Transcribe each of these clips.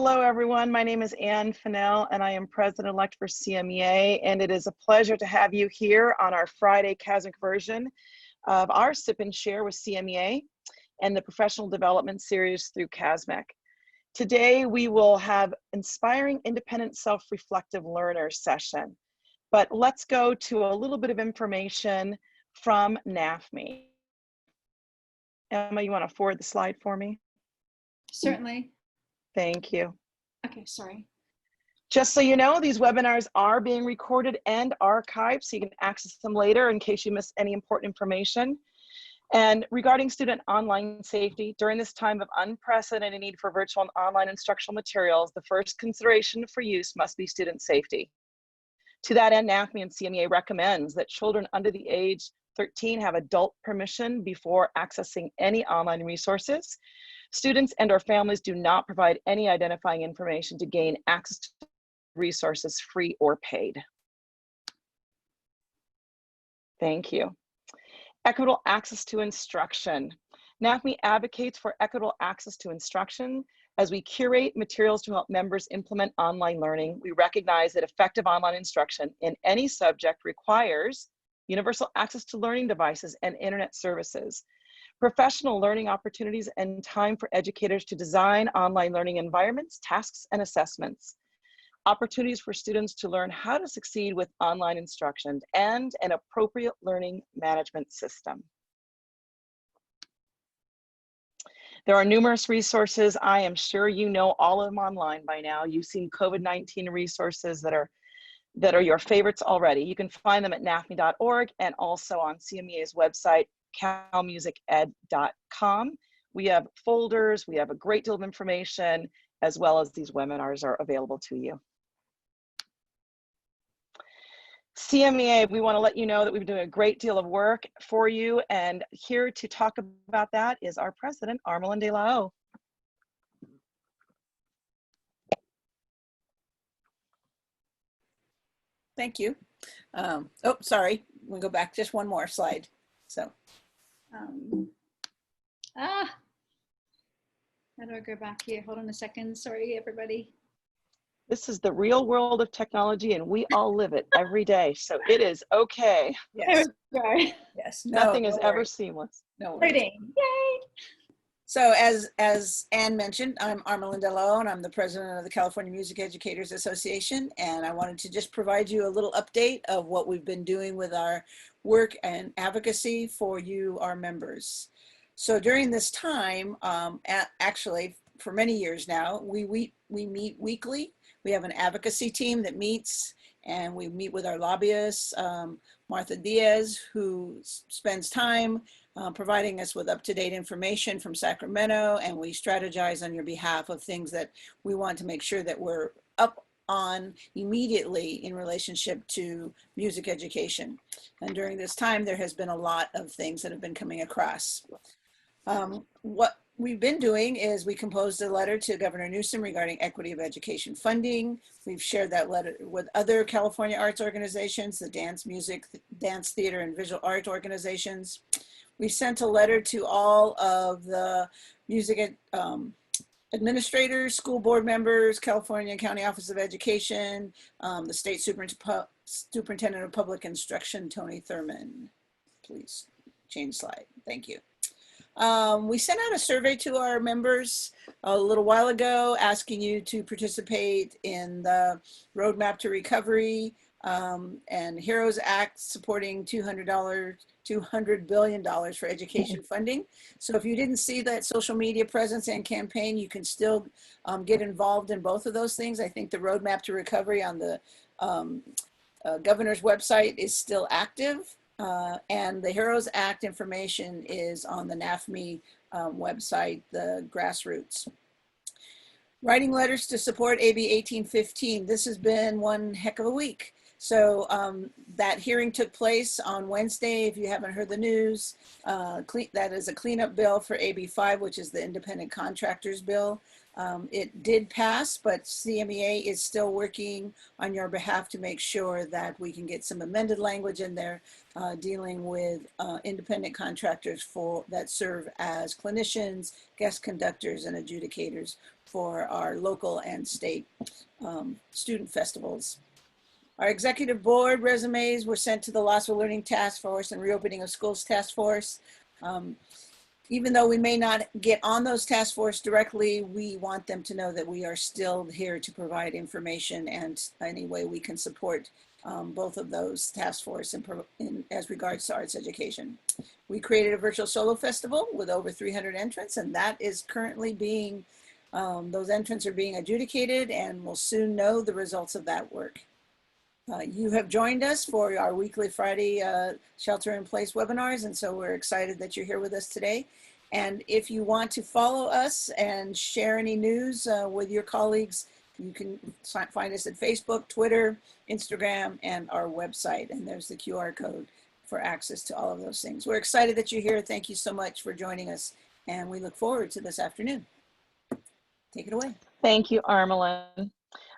Hello, everyone. My name is Ann Fennell, and I am President-elect for CMEA, and it is a pleasure to have you here on our Friday CASMIC version of our Sip and Share with CMEA and the Professional Development Series through CASMIC. Today, we will have Inspiring Independent Self-Reflective Learners session, but let's go to a little bit of information from NAFME. Emma, you want to forward the slide for me? Certainly. Thank you. Okay, sorry. Just so you know, these webinars are being recorded and archived, so you can access them later in case you miss any important information. And regarding student online safety, during this time of unprecedented need for virtual and online instructional materials, the first consideration for use must be student safety. To that end, NAFME and CMEA recommends that children under the age 13 have adult permission before accessing any online resources. Students and or families do not provide any identifying information to gain access to resources free or paid. Thank you. Equitable access to instruction. NAFME advocates for equitable access to instruction. As we curate materials to help members implement online learning, we recognize that effective online instruction in any subject requires universal access to learning devices and internet services, professional learning opportunities, and time for educators to design online learning environments, tasks, and assessments, opportunities for students to learn how to succeed with online instruction, and an appropriate learning management system. There are numerous resources. I am sure you know all of them online by now. You've seen COVID-19 resources that are your favorites already. You can find them at nafme.org and also on CMEA's website, calmusiced.com. We have folders, we have a great deal of information, as well as these webinars are available to you. CMEA, we want to let you know that we've been doing a great deal of work for you, and here to talk about that is our president, Armelin de la O. Thank you. Oh, sorry, we'll go back just one more slide. So. How do I go back here? Hold on a second. Sorry, everybody. This is the real world of technology, and we all live it every day. So it is okay. Yes. Sorry. Yes. Nothing is ever seamless. No worries. Loading. Yay. So as Ann mentioned, I'm Armelin de la O, and I'm the president of the California Music Educators Association. And I wanted to just provide you a little update of what we've been doing with our work and advocacy for you, our members. So during this time, actually for many years now, we meet weekly. We have an advocacy team that meets, and we meet with our lobbyists, Martha Diaz, who spends time providing us with up-to-date information from Sacramento, and we strategize on your behalf of things that we want to make sure that we're up on immediately in relationship to music education. And during this time, there has been a lot of things that have been coming across. What we've been doing is we composed a letter to Governor Newsom regarding equity of education funding. We've shared that letter with other California arts organizations, the dance, music, dance, theater, and visual art organizations. We sent a letter to all of the music administrators, school board members, California County Office of Education, the State Superintendent of Public Instruction, Tony Thurman. Please change slide. Thank you. We sent out a survey to our members a little while ago asking you to participate in the Roadmap to Recovery and HEROES Act supporting $200 billion for education funding. So if you didn't see that social media presence and campaign, you can still get involved in both of those things. I think the Roadmap to Recovery on the governor's website is still active. And the HEROES Act information is on the NAFME website, the grassroots. Writing letters to support AB 1815. This has been one heck of a week. So that hearing took place on Wednesday. If you haven't heard the news, that is a cleanup bill for AB5, which is the independent contractors bill. It did pass, but CMEA is still working on your behalf to make sure that we can get some amended language in there dealing with independent contractors that serve as clinicians, guest conductors, and adjudicators for our local and state student festivals. Our executive board resumes were sent to the Loss of Learning Task Force and Reopening of Schools Task Force. Even though we may not get on those task force directly, we want them to know that we are still here to provide information and any way we can support both of those task force as regards to arts education. We created a virtual solo festival with over 300 entrants, and that is currently being, those entrants are being adjudicated, and we'll soon know the results of that work. You have joined us for our weekly Friday shelter-in-place webinars, and so we're excited that you're here with us today. And if you want to follow us and share any news with your colleagues, you can find us at Facebook, Twitter, Instagram, and our website. And there's the QR code for access to all of those things. We're excited that you're here. Thank you so much for joining us, and we look forward to this afternoon. Take it away. Thank you, Armelin.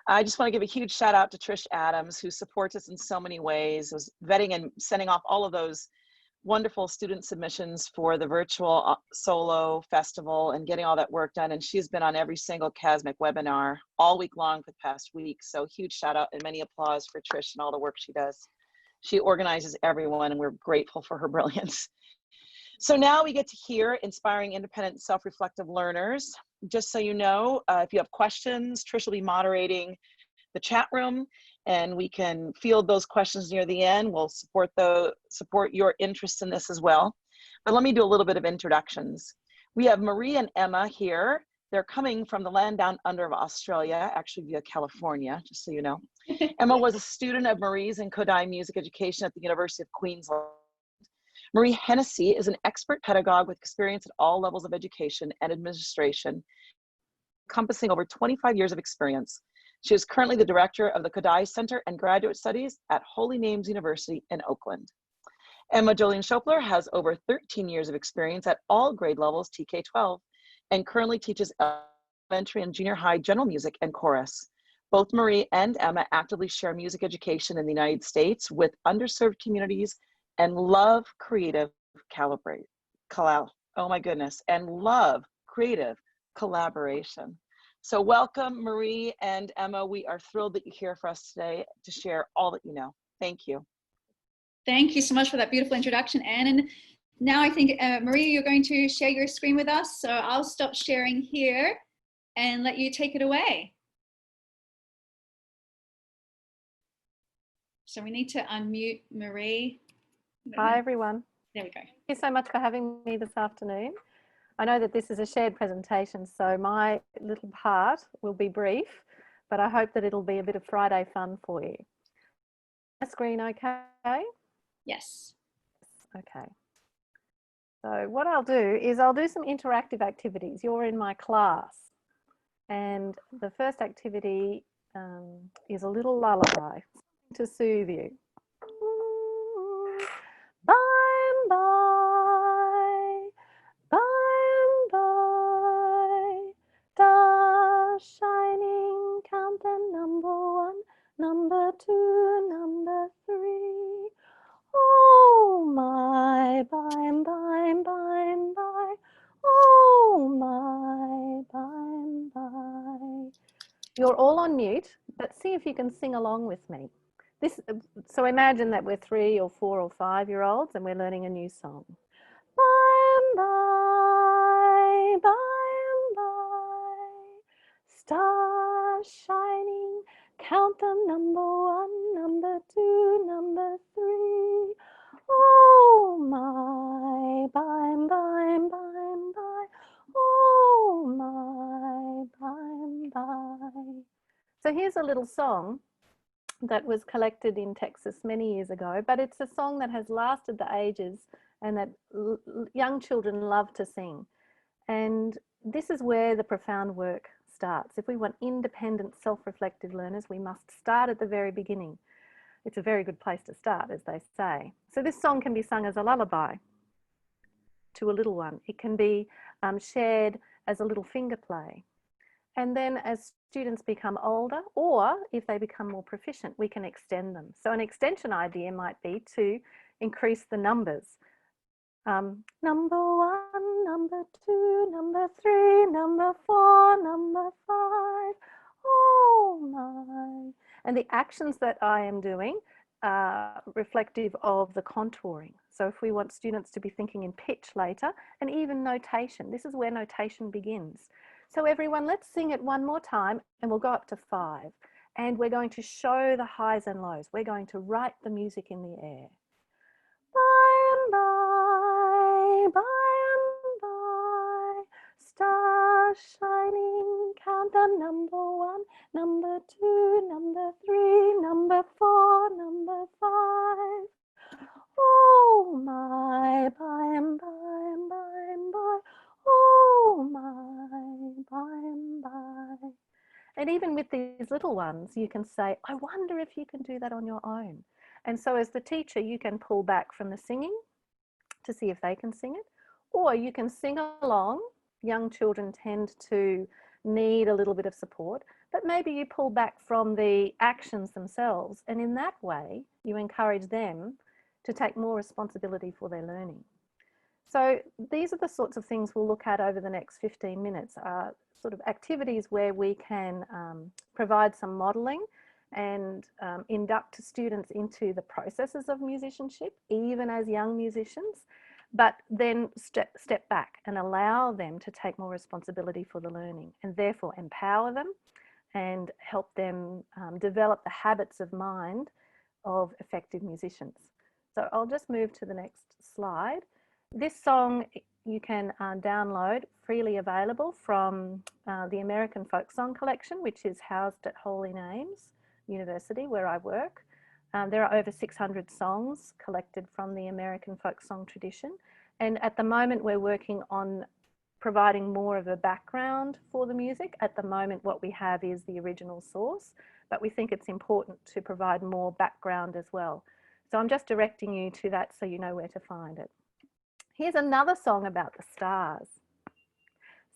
I just want to give a huge shout out to Trish Adams, who supports us in so many ways, was vetting and sending off all of those wonderful student submissions for the virtual solo festival and getting all that work done. And she's been on every single CASMIC webinar all week long for the past week. So huge shout out and many applause for Trish and all the work she does. She organizes everyone, and we're grateful for her brilliance. So now we get to hear inspiring independent self-reflective learners. Just so you know, if you have questions, Trish will be moderating the chat room, and we can field those questions near the end. We'll support your interest in this as well. But let me do a little bit of introductions. We have Maree and Emma here. They're coming from the land down under of Australia, actually via California, just so you know. Emma was a student of Maree's in Kodai Music Education at the University of Queensland. Maree Hennessy is an expert pedagogue with experience at all levels of education and administration, encompassing over 25 years of experience. She is currently the director of the Kodai Center and Graduate Studies at Holy Names University in Oakland. Emma Joleen Schopler has over 13 years of experience at all grade levels, TK-12, and currently teaches elementary and junior high general music and chorus. Both Maree and Emma actively share music education in the United States with underserved communities and love creative collaboration. So welcome, Maree and Emma. We are thrilled that you're here for us today to share all that you know. Thank you. Thank you so much for that beautiful introduction, Anne. And now I think, Maree, you're going to share your screen with us. So I'll stop sharing here and let you take it away. So we need to unmute Maree. Hi, everyone. There we go. Thank you so much for having me this afternoon. I know that this is a shared presentation, so my little part will be brief, but I hope that it'll be a bit of Friday fun for you. My screen okay? Yes. Okay. So what I'll do is I'll do some interactive activities. You're in my class, and the first activity is a little lullaby to soothe you. By and by, stars shining, count them, number one, number two, number three. Oh my, by and by, by and by, oh my, by and by. You're all on mute, but see if you can sing along with me. So imagine that we're 3 or 4 or 5-year-olds and we're learning a new song. By and by, stars shining, count them, number one, number two, number three. Oh my, by and by, oh my, by and by. So here's a little song that was collected in Texas many years ago, but it's a song that has lasted the ages and that young children love to sing. And this is where the profound work starts. If we want independent, self-reflective learners, we must start at the very beginning. it's a very good place to start, as they say. So this song can be sung as a lullaby to a little one. It can be shared as a little finger play. And then as students become older, or if they become more proficient, we can extend them. So an extension idea might be to increase the numbers. Number 1, number 2, number 3, number 4, number 5. Oh my. And the actions that I am doing are reflective of the contouring. So if we want students to be thinking in pitch later, and even notation, this is where notation begins. So everyone, let's sing it one more time, and we'll go up to 5. And we're going to show the highs and lows. We're going to write the music in the air. By and by, stars shining, count them, number 1, number 2, number 3, number 4, number 5. Oh my, by and by, oh my, by and by. And even with these little ones, you can say, I wonder if you can do that on your own. And so as the teacher, you can pull back from the singing to see if they can sing it, or you can sing along. Young children tend to need a little bit of support, but maybe you pull back from the actions themselves, and in that way, you encourage them to take more responsibility for their learning. So these are the sorts of things we'll look at over the next 15 minutes, sort of activities where we can provide some modelling and induct students into the processes of musicianship, even as young musicians, but then step back and allow them to take more responsibility for the learning, and therefore empower them and help them develop the habits of mind of effective musicians. So I'll just move to the next slide. This song you can download, freely available from the American Folk Song Collection, which is housed at Holy Names University, where I work. There are over 600 songs collected from the American folk song tradition. And at the moment, we're working on providing more of a background for the music. At the moment, what we have is the original source, but we think it's important to provide more background as well. So I'm just directing you to that so you know where to find it. Here's another song about the stars.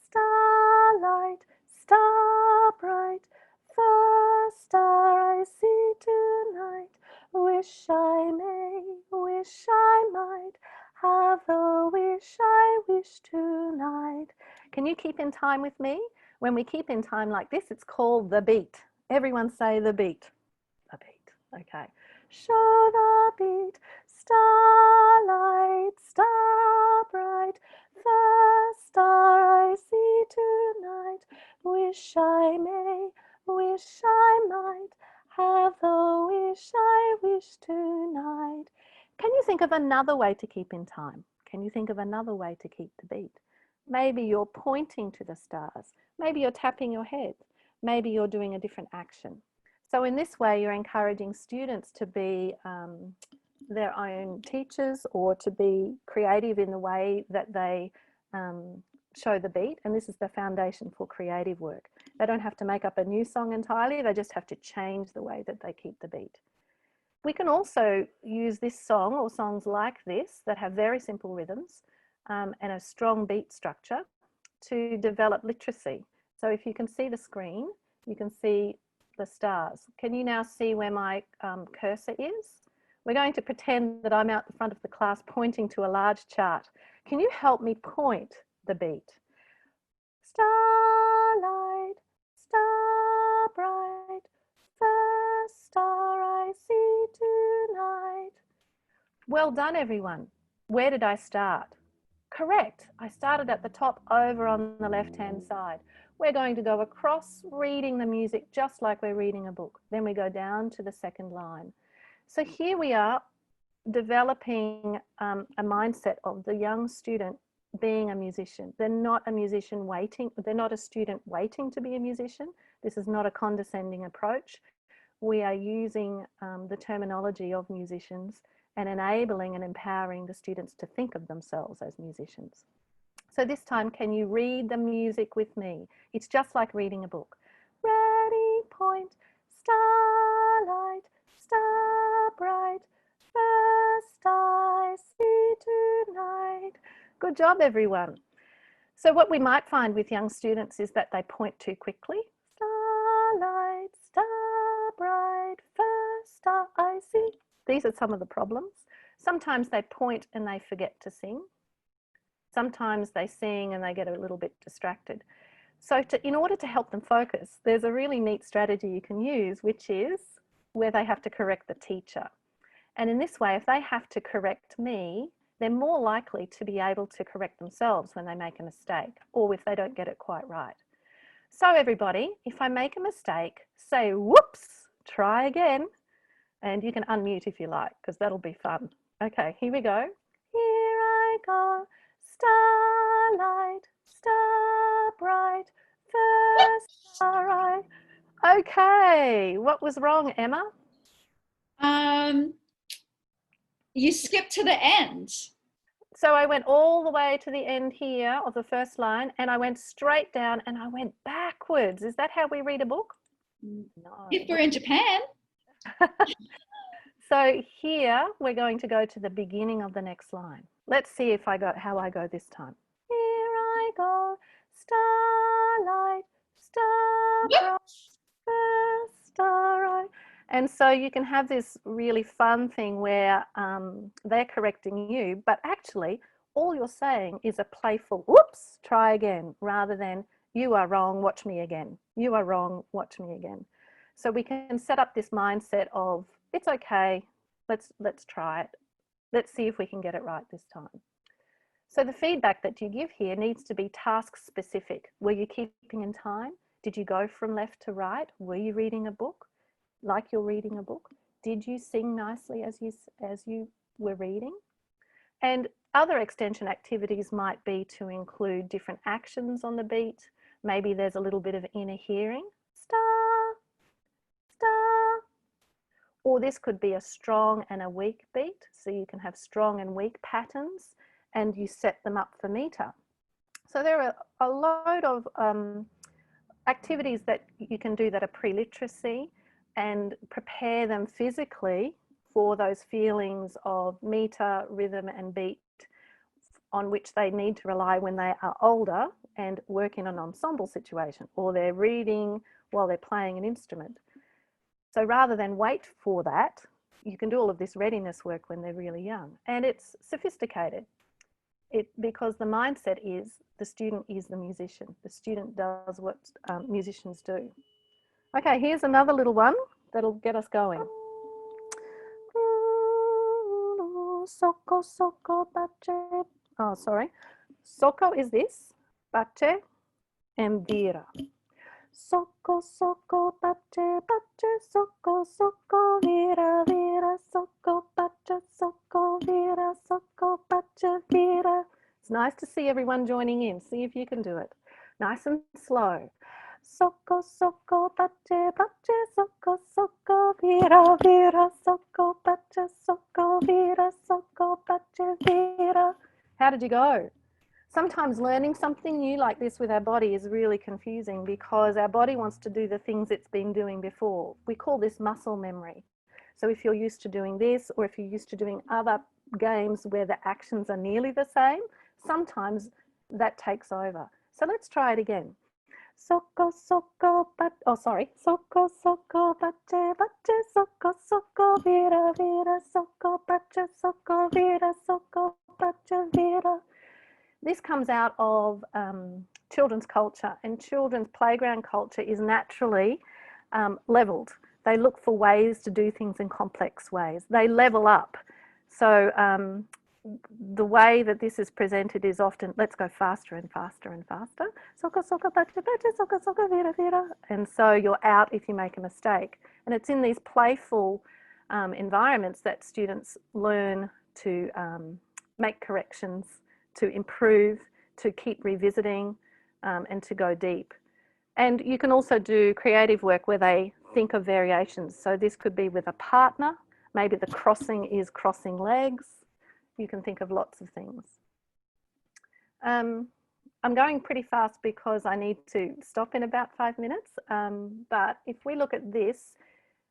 Starlight, star bright, first star I see tonight. Wish I may, wish I might, have the wish I wish tonight. Can you keep in time with me? When we keep in time like this, it's called the beat. Everyone say the beat. The beat, okay. Show the beat, starlight, star bright, first star I see tonight. Wish I may, wish I might, have the wish I wish tonight. Can you think of another way to keep in time? Can you think of another way to keep the beat? Maybe you're pointing to the stars. Maybe you're tapping your head. Maybe you're doing a different action. So in this way, you're encouraging students to be their own teachers, or to be creative in the way that they show the beat. And this is the foundation for creative work. They don't have to make up a new song entirely. They just have to change the way that they keep the beat. We can also use this song, or songs like this that have very simple rhythms and a strong beat structure, to develop literacy. So if you can see the screen, you can see the stars. Can you now see where my cursor is? We're going to pretend that I'm out the front of the class pointing to a large chart. Can you help me point the beat? Starlight, star bright, first star I see tonight. Well done, everyone. Where did I start? Correct. I started at the top over on the left-hand side. We're going to go across reading the music just like we're reading a book. Then we go down to the second line. So here we are developing a mindset of the young student being a musician. They're not a musician waiting. They're not a student waiting to be a musician. This is not a condescending approach. We are using the terminology of musicians and enabling and empowering the students to think of themselves as musicians. So this time, can you read the music with me? It's just like reading a book. Ready, point, starlight, star Good job, everyone. So what we might find with young students is that they point too quickly. Starlight, star bright, first star I see. These are some of the problems. Sometimes they point and they forget to sing. Sometimes they sing and they get a little bit distracted. So in order to help them focus, there's a really neat strategy you can use, which is where they have to correct the teacher. And in this way, if they have to correct me, they're more likely to be able to correct themselves when they make a mistake or if they don't get it quite right. So everybody, if I make a mistake, say whoops, try again. And you can unmute if you like, because that'll be fun. Okay, here we go. Here I go, starlight, star bright, first star I. Okay, what was wrong, Emma? You skipped to the end. So I went all the way to the end here of the first line and I went straight down and I went backwards. Is that how we read a book? No. If we're in Japan. So here we're going to go to the beginning of the next line. Let's see if I got how I go this time. Here I go, starlight, star bright, first star I. And so you can have this really fun thing where they're correcting you, but actually all you're saying is a playful, whoops, try again, rather than you are wrong, watch me again. You are wrong, watch me again. So we can set up this mindset of, it's okay, let's try it. Let's see if we can get it right this time. So the feedback that you give here needs to be task specific. Were you keeping in time? Did you go from left to right? Were you reading a book? Like you're reading a book? Did you sing nicely as you were reading? And other extension activities might be to include different actions on the beat. Maybe there's a little bit of inner hearing. Star, star. Or this could be a strong and a weak beat. So you can have strong and weak patterns and you set them up for meter. So there are a load of activities that you can do that are pre-literacy and prepare them physically for those feelings of meter, rhythm and beat on which they need to rely when they are older and work in an ensemble situation, or they're reading while they're playing an instrument. So rather than wait for that, you can do all of this readiness work when they're really young. And it's sophisticated because the mindset is the student is the musician. The student does what musicians do. Okay, here's another little one that'll get us going. Soko, soko, bache. Oh, sorry. Soko is this, bache and vira. Soko, soko, bache, bache, soko, soko, vira, vira, soko, bache, soko, vira, soko, bache, vira. It's nice to see everyone joining in. See if you can do it. Nice and slow. Soko, soko, bache, bache, soko, soko, vira, vira, soko, bache, soko, vira, soko, bache, vira. How did you go? Sometimes learning something new like this with our body is really confusing because our body wants to do the things it's been doing before. We call this muscle memory. So if you're used to doing this, or if you're used to doing other games where the actions are nearly the same, sometimes that takes over. So let's try it again. Soko, soko, but, oh, sorry. Soko, soko, bache, bache, soko, soko, vira, vira, soko, bache, soko, vira, soko, bache, vira. This comes out of children's culture, and children's playground culture is naturally leveled. They look for ways to do things in complex ways. They level up. So the way that this is presented is often, let's go faster and faster and faster. Soko, soko, bache, bache, soko, soko, vira, vira. And so you're out if you make a mistake. And it's in these playful environments that students learn to make corrections, to improve, to keep revisiting, and to go deep. And you can also do creative work where they think of variations. So this could be with a partner. Maybe the crossing is crossing legs. You can think of lots of things. I'm going pretty fast because I need to stop in about 5 minutes. But if we look at this,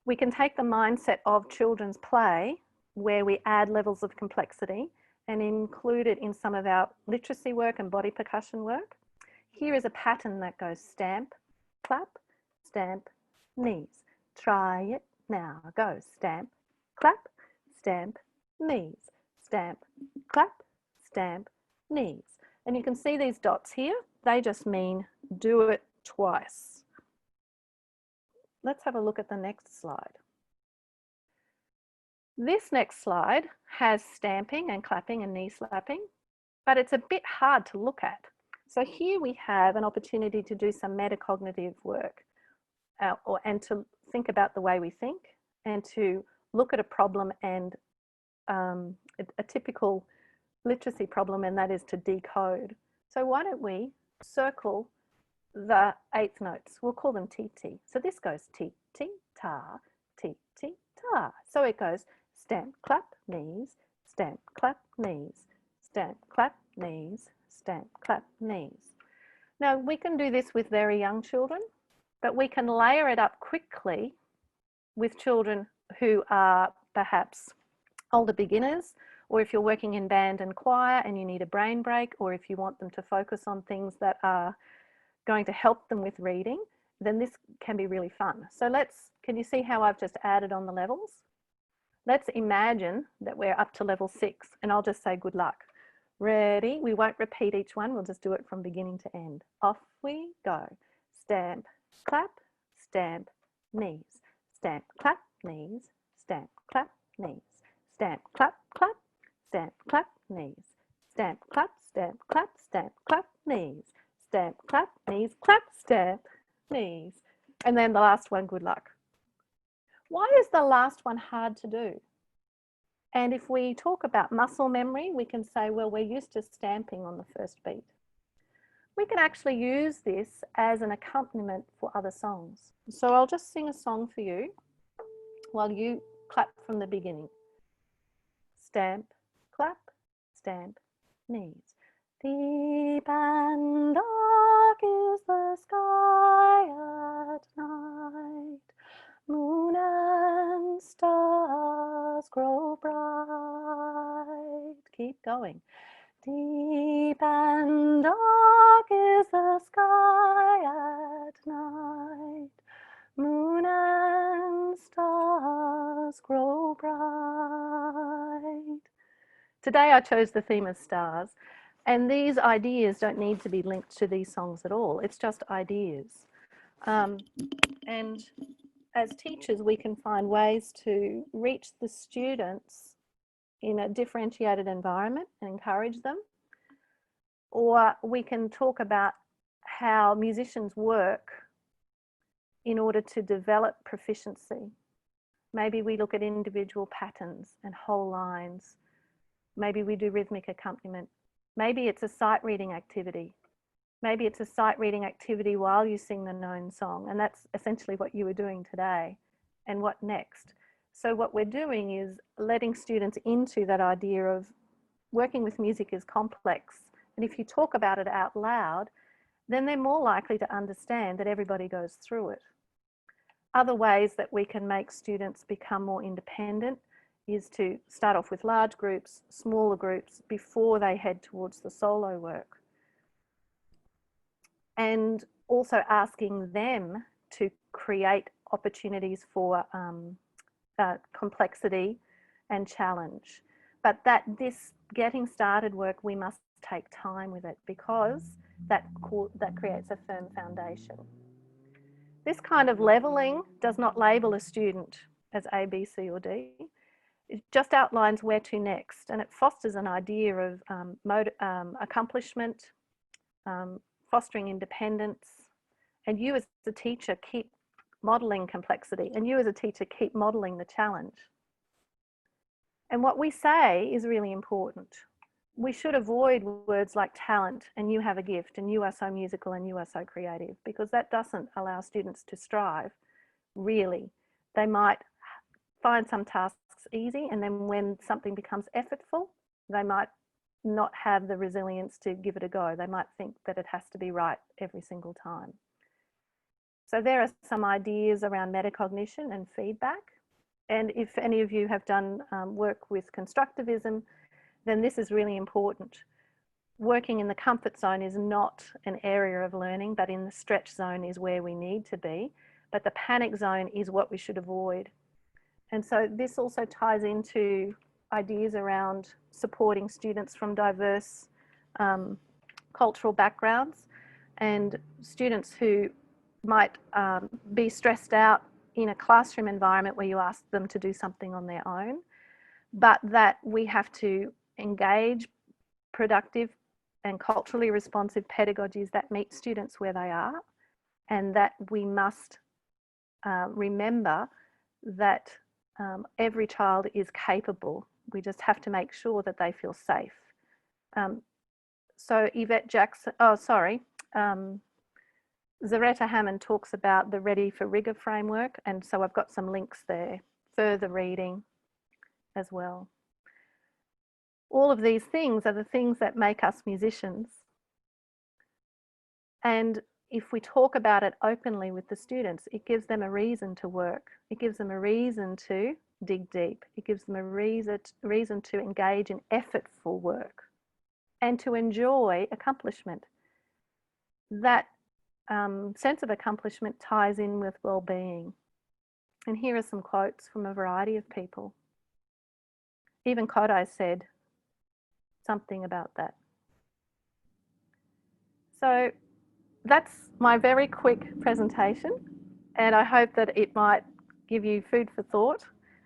we can take the mindset of children's play where we add levels of complexity and include it in some of our literacy work and body percussion work. Here is a pattern that goes stamp, clap, stamp, knees. Try it now. Go stamp, clap, stamp, knees. Stamp, clap, stamp, knees. And you can see these dots here. They just mean do it twice. Let's have a look at the next slide. This next slide has stamping and clapping and knee slapping, but it's a bit hard to look at. So here we have an opportunity to do some metacognitive work and to think about the way we think and to look at a problem and a typical literacy problem, and that is to decode. So why don't we circle the eighth notes? We'll call them T-T. So this goes T-T-Ta, T-T-Ta. So it goes stamp, clap, knees, stamp, clap, knees, stamp, clap, knees, stamp, clap, knees. Now we can do this with very young children, but we can layer it up quickly with children who are perhaps older beginners, or if you're working in band and choir and you need a brain break, or if you want them to focus on things that are going to help them with reading, then this can be really fun. So can you see how I've just added on the levels? Let's imagine that we're up to level 6, and I'll just say good luck. Ready? We won't repeat each one, we'll just do it from beginning to end. Off we go. Stamp, clap, stamp, knees. Stamp, clap, knees, stamp, clap, knees. Stamp, clap, clap, stamp, clap, knees. Stamp, clap, stamp, clap, stamp, clap, knees. Stamp, clap, knees, clap, stamp, knees. And then the last one, good luck. Why is the last one hard to do? And if we talk about muscle memory, we can say, well, we're used to stamping on the first beat. We can actually use this as an accompaniment for other songs. So I'll just sing a song for you while you clap from the beginning. Stamp, clap, stamp, knees. Deep and dark is the sky at night. Moon and stars grow bright. Keep going. Deep and dark is the sky at night. Moon and stars grow bright. Today I chose the theme of stars, and these ideas don't need to be linked to these songs at all. It's just ideas. And as teachers, we can find ways to reach the students in a differentiated environment and encourage them. Or we can talk about how musicians work in order to develop proficiency. Maybe we look at individual patterns and whole lines. Maybe we do rhythmic accompaniment. Maybe it's a sight reading activity. Maybe it's a sight reading activity while you sing the known song, and that's essentially what you were doing today. And what next? So what we're doing is letting students into that idea of working with music is complex. And if you talk about it out loud, then they're more likely to understand that everybody goes through it. Other ways that we can make students become more independent is to start off with large groups, smaller groups, before they head towards the solo work. And also asking them to create opportunities for complexity and challenge. But this getting started work, we must take time with it, because that creates a firm foundation. This kind of leveling does not label a student as A, B, C, or D. It just outlines where to next, and it fosters an idea of accomplishment, fostering independence, and you as a teacher keep modelling complexity, and you as a teacher keep modelling the challenge. And what we say is really important. We should avoid words like talent and you have a gift and you are so musical and you are so creative, because that doesn't allow students to strive, really. They might find some tasks easy, and then when something becomes effortful, they might not have the resilience to give it a go. They might think that it has to be right every single time. So there are some ideas around metacognition and feedback. And if any of you have done work with constructivism, then this is really important. Working in the comfort zone is not an area of learning, but in the stretch zone is where we need to be. But the panic zone is what we should avoid. And so this also ties into ideas around supporting students from diverse cultural backgrounds and students who might be stressed out in a classroom environment where you ask them to do something on their own, but that we have to engage productive and culturally responsive pedagogies that meet students where they are, and that we must remember that every child is capable. We just have to make sure that they feel safe. So Yvette Jackson, Zaretta Hammond talks about the Ready for Rigor framework, and so I've got some links there, further reading as well. All of these things are the things that make us musicians. And if we talk about it openly with the students, it gives them a reason to work. It gives them a reason to dig deep. It gives them a reason to engage in effortful work and to enjoy accomplishment. That sense of accomplishment ties in with well-being. And here are some quotes from a variety of people. Even Kodai said something about that. So that's my very quick presentation, and I hope that it might give you food for thought,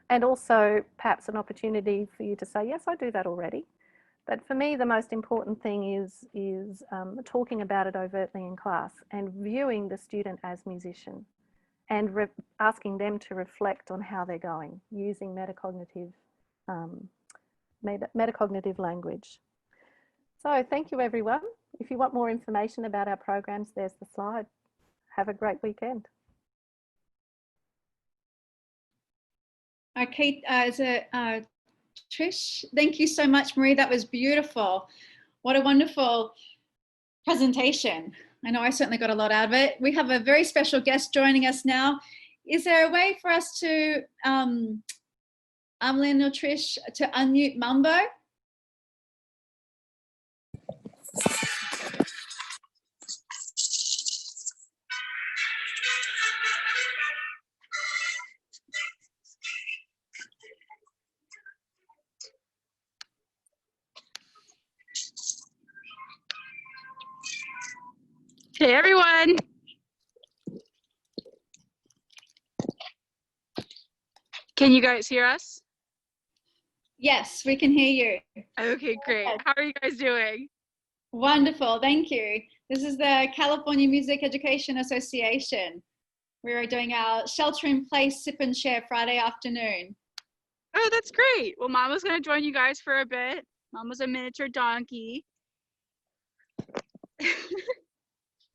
and also perhaps an opportunity for you to say, yes, I do that already. But for me, the most important thing is talking about it overtly in class and viewing the student as musician and asking them to reflect on how they're going using metacognitive language. So thank you, everyone. If you want more information about our programs, there's the slide. Have a great weekend. Okay, Trish, thank you so much, Maree. That was beautiful. What a wonderful presentation. I know I certainly got a lot out of it. We have a very special guest joining us now. Is there a way for us to, Amlin or Trish, to unmute Mambo? Hey everyone! Can you guys hear us? Yes, we can hear you. Okay, great. How are you guys doing? Wonderful, thank you. This is the California Music Education Association. We are doing our shelter-in-place sip and share Friday afternoon. Oh, that's great. Well, Mama's gonna join you guys for a bit. Mama's a miniature donkey.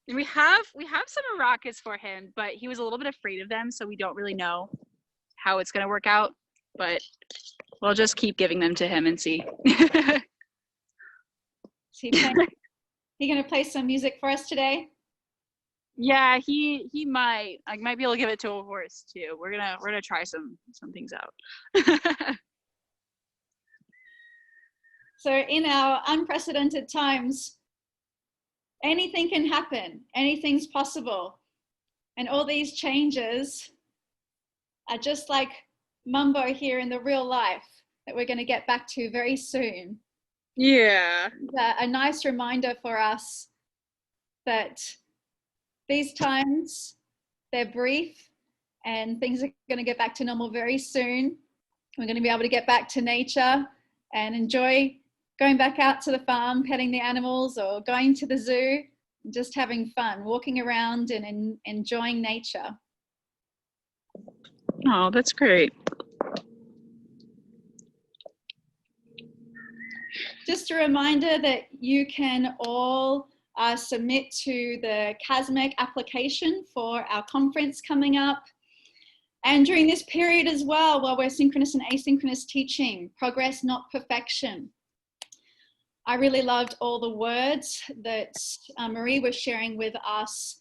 We have some maracas for him, but he was a little bit afraid of them, so we don't really know how it's gonna work out. But we'll just keep giving them to him and see. Is he gonna play some music for us today? Yeah, he might. I might be able to give it to a horse too. We're gonna try some things out. So in our unprecedented times, anything can happen, anything's possible. And all these changes are just like Mumbo here in the real life that we're gonna get back to very soon. Yeah. A nice reminder for us that these times, they're brief and things are gonna get back to normal very soon. We're gonna be able to get back to nature and enjoy going back out to the farm, petting the animals, or going to the zoo, just having fun, walking around and enjoying nature. Oh, that's great. Just a reminder that you can all submit to the CASMEC application for our conference coming up. And during this period as well, while we're synchronous and asynchronous teaching, progress, not perfection. I really loved all the words that Maree was sharing with us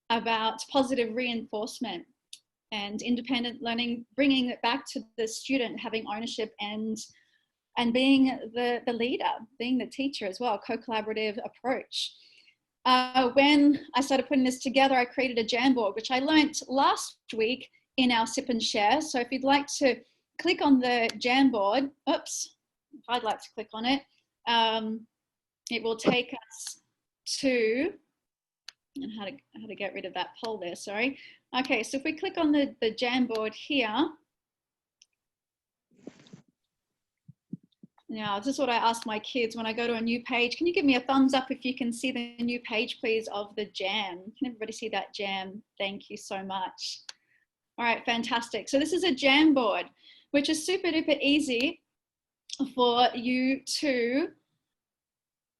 about positive reinforcement and independent learning, bringing it back to the student, having ownership and and being the leader, being the teacher as well, co-collaborative approach. When I started putting this together, I created a Jamboard, which I learnt last week in our Sip and Share. So if you'd like to click on the Jamboard, oops, if I'd like to click on it, it will take us to, and how to get rid of that poll there, sorry. Okay, so if we click on the Jamboard here, now this is what I ask my kids when I go to a new page. Can you give me a thumbs up if you can see the new page, please, of the jam? Can everybody see that jam? Thank you so much. All right, fantastic. So this is a Jamboard, which is super duper easy for you to,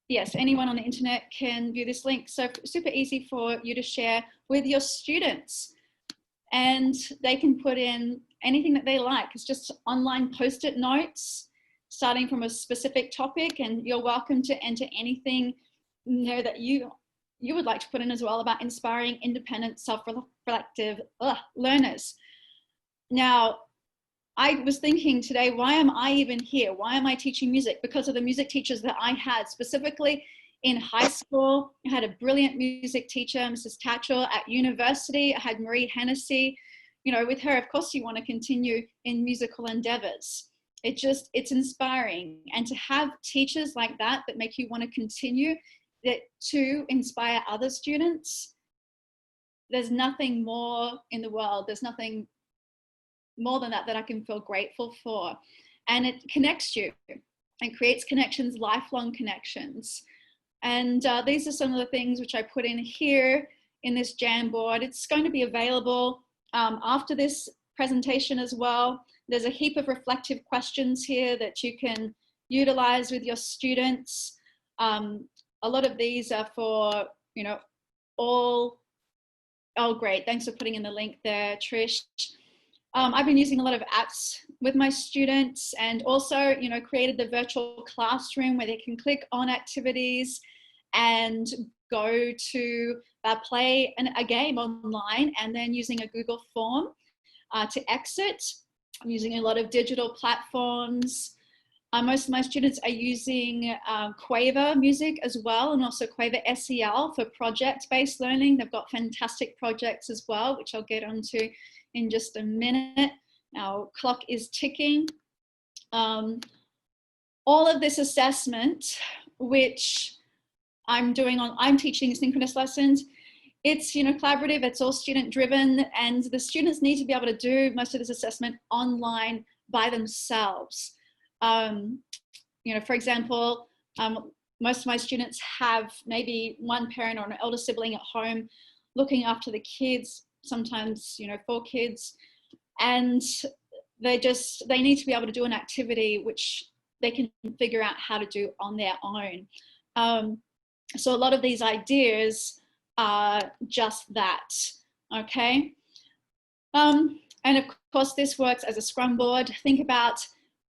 yes, anyone on the internet can view this link. So super easy for you to share with your students. And they can put in anything that they like. It's just online post-it notes, starting from a specific topic, and you're welcome to enter anything that you would like to put in as well about inspiring independent, self-reflective learners. Now, I was thinking today, why am I even here? Why am I teaching music? Because of the music teachers that I had, specifically in high school. I had a brilliant music teacher, Mrs. Tatchell. At university, I had Maree Hennessy. With her, of course, you want to continue in musical endeavors. It's inspiring. And to have teachers like that make you want to continue to inspire other students, there's nothing more in the world. There's nothing more than that I can feel grateful for. And it connects you. It creates connections, lifelong connections. And these are some of the things which I put in here in this Jamboard. It's going to be available after this presentation as well. There's a heap of reflective questions here that you can utilize with your students. A lot of these are for, all, oh great, thanks for putting in the link there, Trish. I've been using a lot of apps with my students, and also, created the virtual classroom where they can click on activities and go to play a game online, and then using a Google form to exit. I'm using a lot of digital platforms. Most of my students are using Quaver music as well, and also Quaver SEL for project-based learning. They've got fantastic projects as well, which I'll get onto in just a minute. Our clock is ticking. All of this assessment, which I'm teaching synchronous lessons. It's collaborative, it's all student driven, and the students need to be able to do most of this assessment online by themselves. For example, most of my students have maybe one parent or an elder sibling at home looking after the kids, sometimes 4 kids, and they need to be able to do an activity which they can figure out how to do on their own. So a lot of these ideas are just that, okay? And of course, this works as a Scrum board. Think about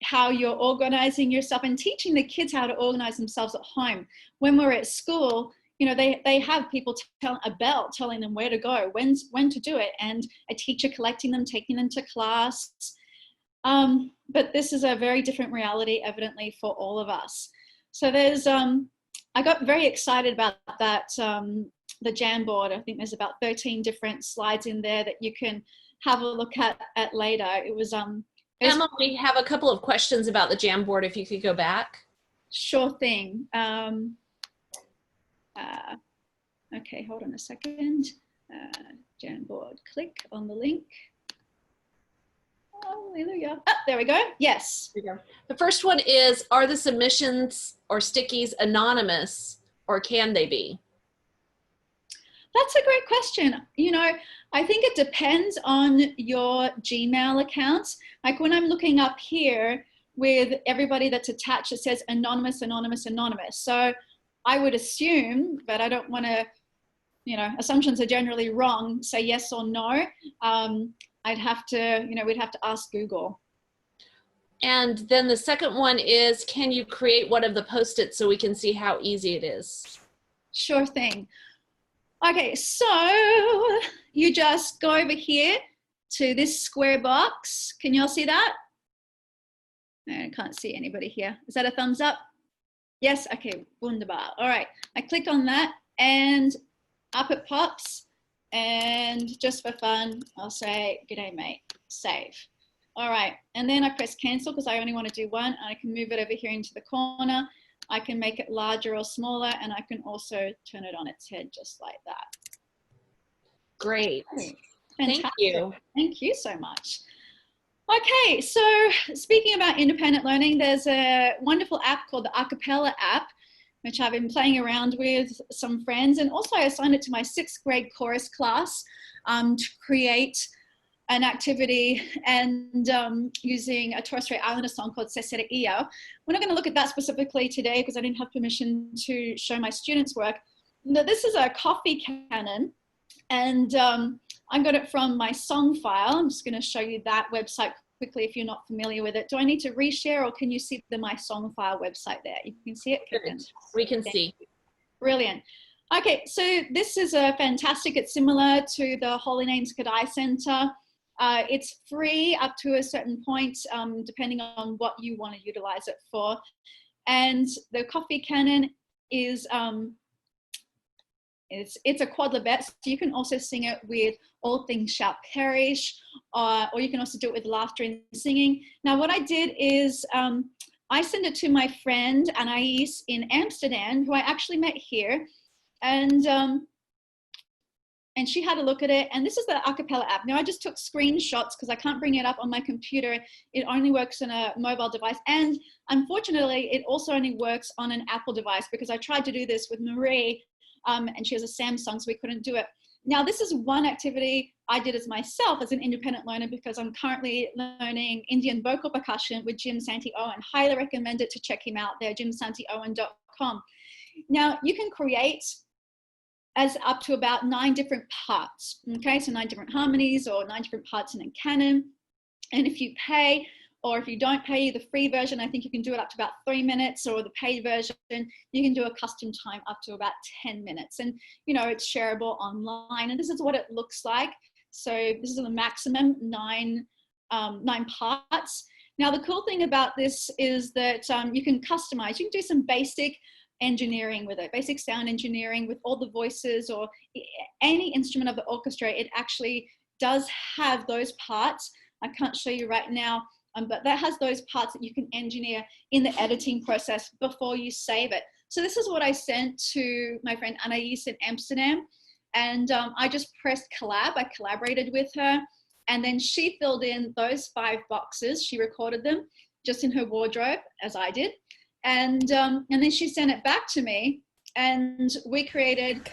how you're organizing yourself and teaching the kids how to organize themselves at home. When we're at school, they have people a bell telling them where to go, when to do it, and a teacher collecting them, taking them to class. But this is a very different reality, evidently, for all of us. So there's, I got very excited about that, the Jamboard. I think there's about 13 different slides in there that you can have a look at later. It was Emma, we have a couple of questions about the Jamboard, if you could go back. Sure thing. Okay, hold on a second. Jamboard, click on the link. Hallelujah. Oh, there we go. Yes. There we go. The first one is, are the submissions or stickies anonymous, or can they be? That's a great question. I think it depends on your Gmail account. Like when I'm looking up here with everybody that's attached, it says anonymous, anonymous, anonymous. So I would assume, but I don't want to, assumptions are generally wrong, say yes or no. I'd have to, we'd have to ask Google. And then the second one is, can you create one of the Post-its so we can see how easy it is? Sure thing. Okay, so you just go over here to this square box. Can you all see that? I can't see anybody here. Is that a thumbs up? Yes, okay, wunderbar. All right, I click on that and up it pops. And just for fun, I'll say, g'day mate, save. All right, and then I press cancel because I only want to do one. And I can move it over here into the corner. I can make it larger or smaller, and I can also turn it on its head just like that. Great. Fantastic. Thank you. Thank you so much. Okay, so speaking about independent learning, there's a wonderful app called the Acapella App, which I've been playing around with some friends. And also I assigned it to my 6th grade chorus class to create an activity and using a Torres Strait Islander song called CMEA. We're not going to look at that specifically today because I didn't have permission to show my students' work. Now, this is a coffee cannon, and I got it from my song file. I'm just going to show you that website quickly if you're not familiar with it. Do I need to reshare, or can you see the My Song File website there? You can see it? We can see. Brilliant. Okay, so this is a fantastic. It's similar to the Holy Names Kadai Center. It's free up to a certain point, depending on what you want to utilize it for. And the coffee cannon is, it's a quadlibet, so you can also sing it with All Things Shall Perish, or you can also do it with laughter and singing. Now, what I did is I sent it to my friend Anais in Amsterdam, who I actually met here, and she had a look at it, and this is the Acapella app. Now, I just took screenshots because I can't bring it up on my computer. It only works on a mobile device, and unfortunately, it also only works on an Apple device because I tried to do this with Maree, and she has a Samsung, so we couldn't do it. Now, this is one activity I did as myself as an independent learner because I'm currently learning Indian vocal percussion with Jim Santi Owen. Highly recommend it to check him out there, jimsantiowen.com. Now, you can create as up to about 9 different parts, okay? So 9 different harmonies or 9 different parts in a canon. And if you pay, or if you don't pay the free version, I think you can do it up to about 3 minutes, or the paid version, you can do a custom time up to about 10 minutes. And, you know, it's shareable online, and this is what it looks like. So this is the maximum 9 parts. Now, the cool thing about this is that you can customize, you can do some basic engineering with it, basic sound engineering with all the voices or any instrument of the orchestra. It actually does have those parts. I can't show you right now, but that has those parts that you can engineer in the editing process before you save it. So this is what I sent to my friend Anais in Amsterdam, and I just pressed collab. I collaborated with her, and then she filled in those 5 boxes. She recorded them just in her wardrobe, as I did. And then she sent it back to me, and we created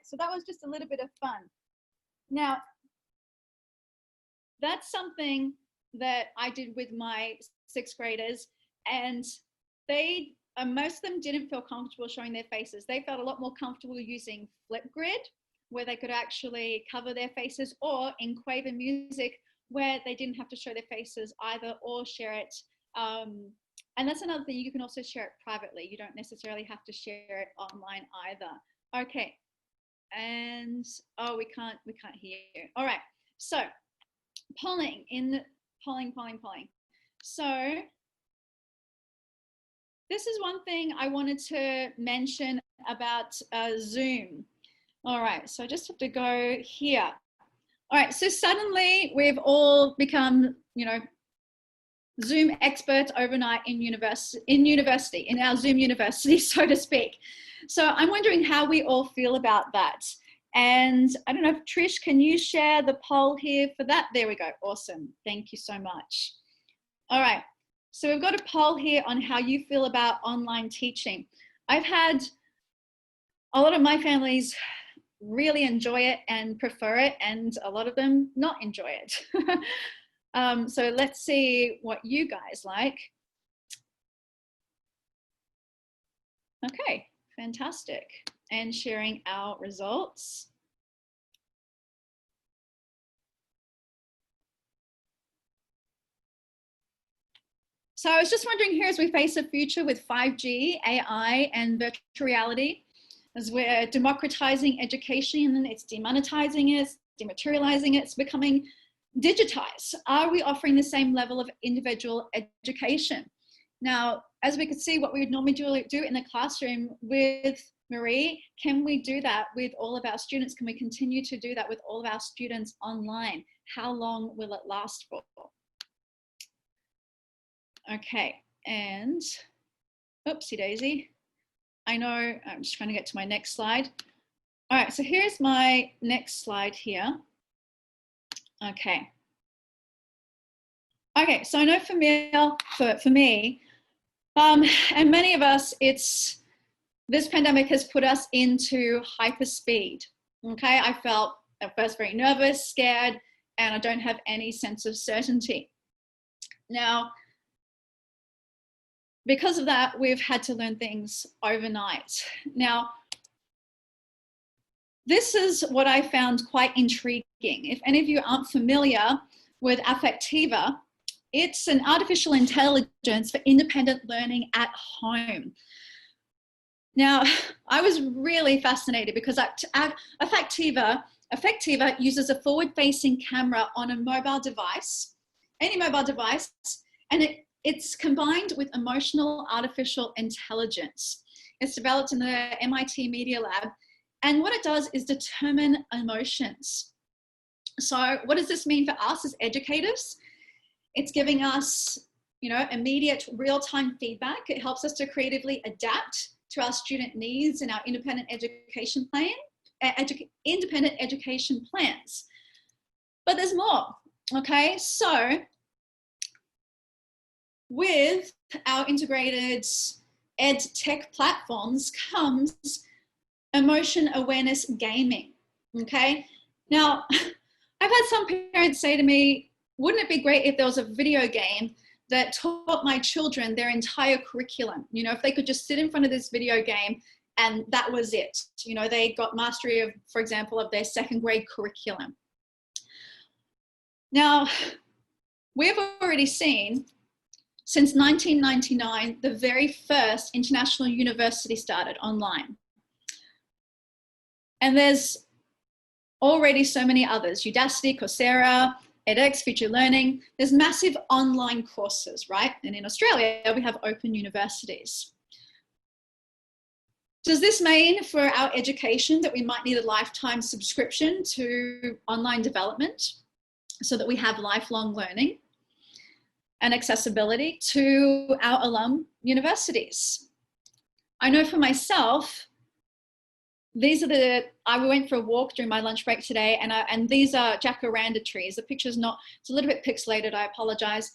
So that was just a little bit of fun. Now, that's something that I did with my 6th graders, and they, most of them didn't feel comfortable showing their faces. They felt a lot more comfortable using Flipgrid, where they could actually cover their faces, or in Quaver Music, where they didn't have to show their faces either or share it. And that's another thing, you can also share it privately. You don't necessarily have to share it online either. Okay. And oh, we can't hear you. All right, so polling. So this is one thing I wanted to mention about Zoom. All right, so I just have to go here. All right, so suddenly we've all become, you know, Zoom experts overnight in our Zoom university, so to speak. So I'm wondering how we all feel about that. And I don't know if Trish, can you share the poll here for that? There we go. Awesome. Thank you so much. All right. So we've got a poll here on how you feel about online teaching. I've had a lot of my families really enjoy it and prefer it, and a lot of them not enjoy it. So let's see what you guys like. Okay, fantastic. And sharing our results. So I was just wondering here, as we face a future with 5G, AI, and virtual reality, as we're democratizing education and it's demonetizing it, dematerializing it, it's becoming digitized. Are we offering the same level of individual education? Now, as we could see, what we would normally do in the classroom with Maree, can we do that with all of our students? Can we continue to do that with all of our students online? How long will it last for? Okay, and oopsie daisy. I know, I'm just trying to get to my next slide. All right, so here's my next slide here. Okay. Okay, so I know for me, and many of us, this pandemic has put us into hyperspeed. Okay, I felt at first very nervous, scared, and I don't have any sense of certainty. Now, because of that, we've had to learn things overnight. Now, this is what I found quite intriguing. If any of you aren't familiar with Affectiva, it's an artificial intelligence for independent learning at home. Now, I was really fascinated because Affectiva uses a forward-facing camera on a mobile device, any mobile device, and it's combined with emotional artificial intelligence. It's developed in the MIT Media Lab, and what it does is determine emotions. So what does this mean for us as educators? It's giving us, immediate real-time feedback. It helps us to creatively adapt to our student needs and our independent education plans. But there's more, okay? So with our integrated ed tech platforms comes emotion awareness gaming, okay? Now, I've had some parents say to me, wouldn't it be great if there was a video game that taught my children their entire curriculum? If they could just sit in front of this video game and that was it. They got mastery of, for example, of their second grade curriculum. Now, we've already seen since 1999, the very first international university started online. And there's already so many others, Udacity, Coursera, edX, Future Learning. There's massive online courses, right? And in Australia, we have open universities. Does this mean for our education that we might need a lifetime subscription to online development so that we have lifelong learning and accessibility to our alum universities? I know for myself, I went for a walk during my lunch break today, and these are jacaranda trees. The picture's it's a little bit pixelated, I apologize,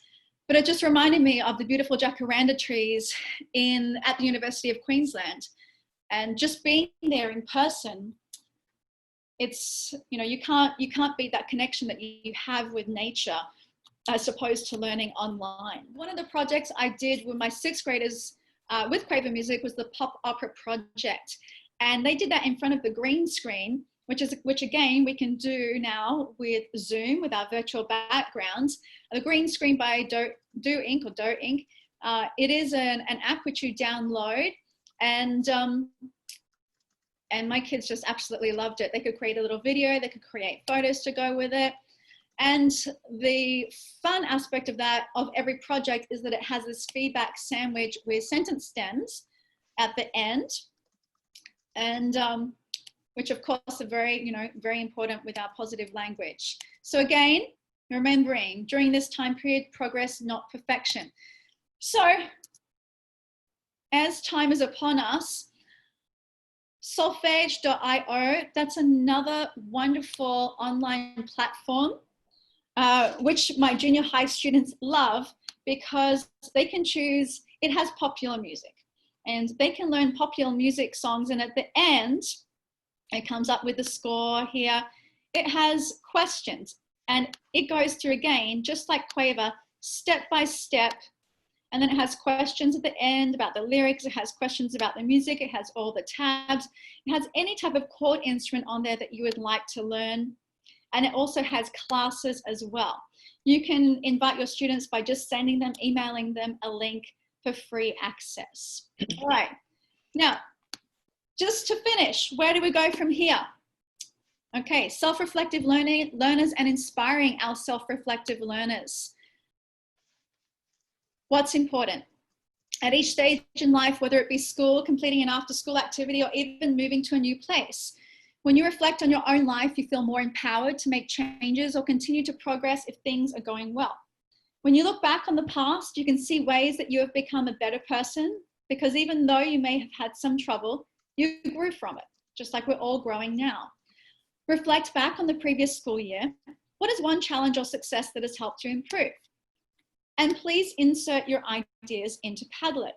but it just reminded me of the beautiful jacaranda trees at the University of Queensland. And just being there in person, it's, you can't beat that connection that you have with nature as opposed to learning online. One of the projects I did with my 6th graders with Quaver Music was the Pop Opera Project. And they did that in front of the green screen, which again, we can do now with Zoom, with our virtual backgrounds. The green screen by Do Inc. It is an app which you download, and my kids just absolutely loved it. They could create a little video, they could create photos to go with it. And the fun aspect of every project is that it has this feedback sandwich with sentence stems at the end. And which of course are very important with our positive language. So again, Remembering, during this time period, progress, not perfection. So, as time is upon us, solfege.io, that's another wonderful online platform, which my junior high students love because they can choose, it has popular music, and they can learn popular music songs, and at the end, it comes up with the score here. It has questions, and it goes through again, just like Quaver, step by step. And then it has questions at the end about the lyrics. It has questions about the music. It has all the tabs. It has any type of chord instrument on there that you would like to learn. And it also has classes as well. You can invite your students by just sending them, emailing them a link for free access. All right. Now, just to finish, where do we go from here? Okay, self-reflective learners and inspiring our self-reflective learners. What's important? At each stage in life, whether it be school, completing an after-school activity, or even moving to a new place, when you reflect on your own life, you feel more empowered to make changes or continue to progress if things are going well. When you look back on the past, you can see ways that you have become a better person, because even though you may have had some trouble, you grew from it, just like we're all growing now. Reflect back on the previous school year. What is one challenge or success that has helped you improve? And please insert your ideas into Padlet.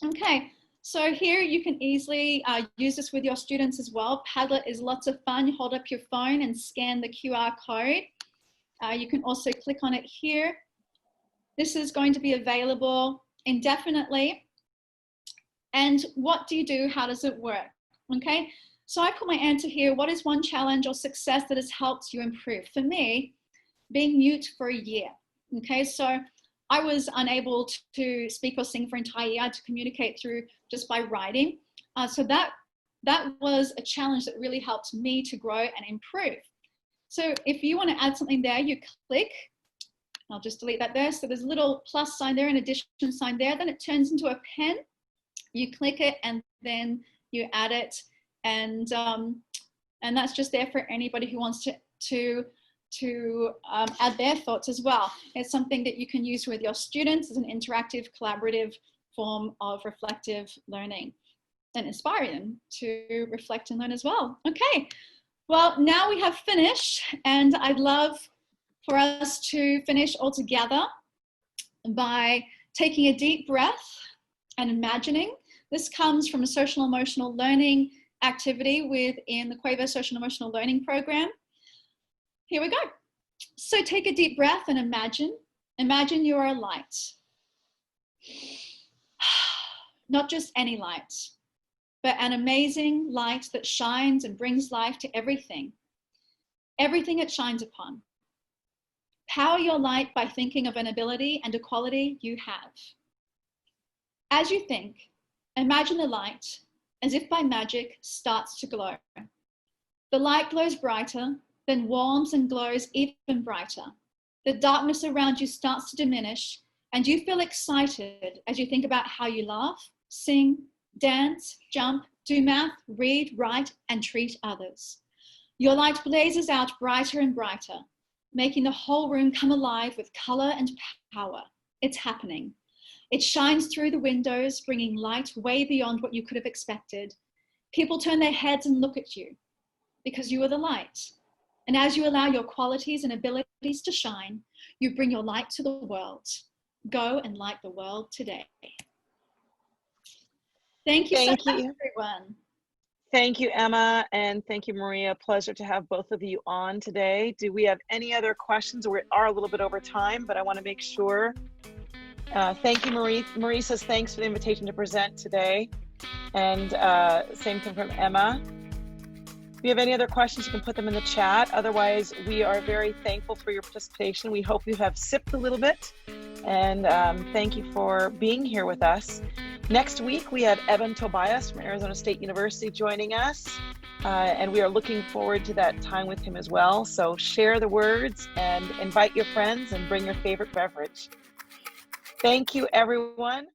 Okay, so here you can easily use this with your students as well. Padlet is lots of fun. You hold up your phone and scan the QR code. You can also click on it here. This is going to be available indefinitely. And what do you do? How does it work? Okay, so I put my answer here. What is one challenge or success that has helped you improve? For me, being mute for a year. Okay, so I was unable to speak or sing for an entire year. I had to communicate through just by writing. So that was a challenge that really helped me to grow and improve. So if you want to add something there, you click. I'll just delete that there. So there's a little plus sign there, an addition sign there. Then it turns into a pen. You click it and then you add it. And that's just there for anybody who wants to add their thoughts as well. It's something that you can use with your students as an interactive, collaborative form of reflective learning and inspire them to reflect and learn as well. Okay, well, now we have finished, and I'd love for us to finish all together by taking a deep breath and imagining. This comes from a social emotional learning activity within the Quaver Social Emotional Learning Program. Here we go. So take a deep breath and imagine you are a light. Not just any light, but an amazing light that shines and brings life to everything it shines upon. Power your light by thinking of an ability and a quality you have. As you think, imagine the light, as if by magic, starts to glow. The light glows brighter, then warms and glows even brighter. The darkness around you starts to diminish, and you feel excited as you think about how you laugh, sing, dance, jump, do math, read, write, and treat others. Your light blazes out brighter and brighter, making the whole room come alive with color and power. It's happening. It shines through the windows, bringing light way beyond what you could have expected. People turn their heads and look at you because you are the light. And as you allow your qualities and abilities to shine, you bring your light to the world. Go and light the world today. Thank you so much, everyone. Thank you, Emma, and thank you, Maree. A pleasure to have both of you on today. Do we have any other questions? We are a little bit over time, but I want to make sure. Thank you, Maree. Maree says thanks for the invitation to present today. And same thing from Emma. If you have any other questions, you can put them in the chat. Otherwise, we are very thankful for your participation. We hope you have sipped a little bit. And thank you for being here with us. Next week, we have Evan Tobias from Arizona State University joining us. And we are looking forward to that time with him as well. So share the words and invite your friends and bring your favorite beverage. Thank you, everyone.